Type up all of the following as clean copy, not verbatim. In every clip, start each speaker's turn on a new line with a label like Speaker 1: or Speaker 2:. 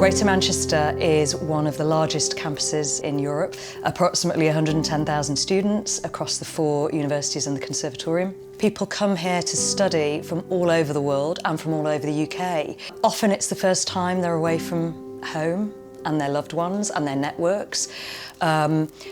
Speaker 1: Greater Manchester is one of the largest campuses in Europe, approximately 110,000 students across the 4 universities and the conservatorium. People come here to study from all over the world and from all over the UK. Often it's the first time they're away from home and their loved ones and their networks.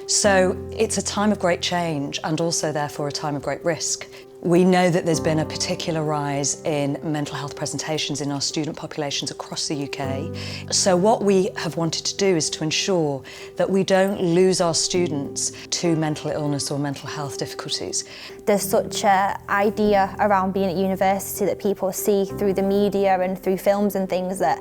Speaker 1: So it's a time of great change and also therefore a time of great risk. We know that there's been a particular rise in mental health presentations in our student populations across the UK. So what we have wanted to do is to ensure that we don't lose our students to mental illness or mental health difficulties.
Speaker 2: There's such an idea around being at university that people see through the media and through films and things that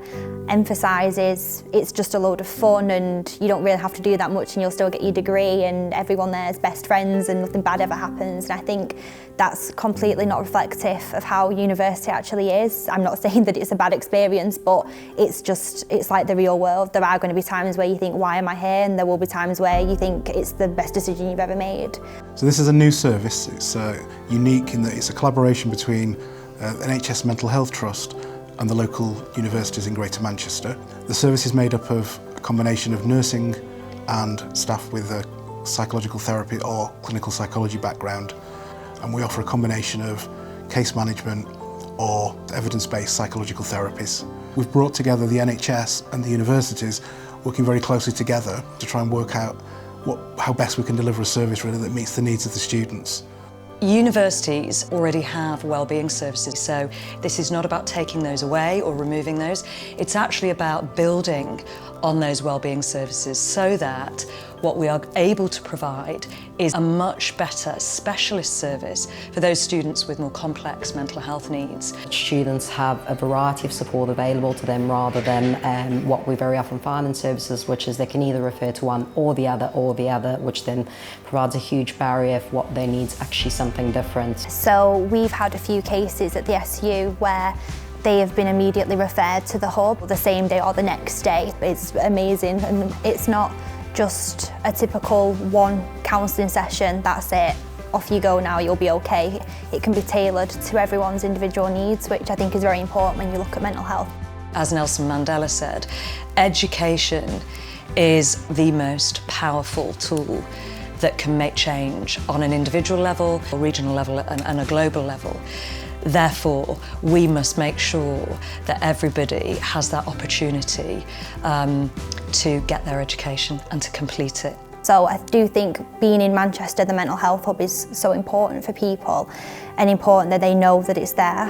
Speaker 2: emphasises it's just a load of fun and you don't really have to do that much and you'll still get your degree and everyone there is best friends and nothing bad ever happens. And I think that's completely not reflective of how university actually is. I'm not saying that it's a bad experience, but it's like the real world. There are going to be times where you think, why am I here? And there will be times where you think it's the best decision you've ever made.
Speaker 3: So this is a new service. It's unique in that it's a collaboration between NHS Mental Health Trust and the local universities in Greater Manchester. The service is made up of a combination of nursing and staff with a psychological therapy or clinical psychology background. And we offer a combination of case management or evidence-based psychological therapies. We've brought together the NHS and the universities working very closely together to try and work out how best we can deliver a service really that meets the needs of the students.
Speaker 1: Universities already have wellbeing services, so this is not about taking those away or removing those. It's actually about building on those wellbeing services so that what we are able to provide is a much better specialist service for those students with more complex mental health needs.
Speaker 4: Students have a variety of support available to them rather than what we very often find in services, which is they can either refer to one or the other, which then provides a huge barrier if what they need is actually something different.
Speaker 2: So we've had a few cases at the SU where they have been immediately referred to the hub the same day or the next day. It's amazing, and it's not just a typical one counselling session, that's it, off you go now, you'll be okay. It can be tailored to everyone's individual needs, which I think is very important when you look at mental health.
Speaker 1: As Nelson Mandela said, education is the most powerful tool that can make change on an individual level, a regional level and a global level. Therefore, we must make sure that everybody has that opportunity to get their education and to complete it.
Speaker 2: So I do think being in Manchester, the mental health hub is so important for people and important that they know that it's there.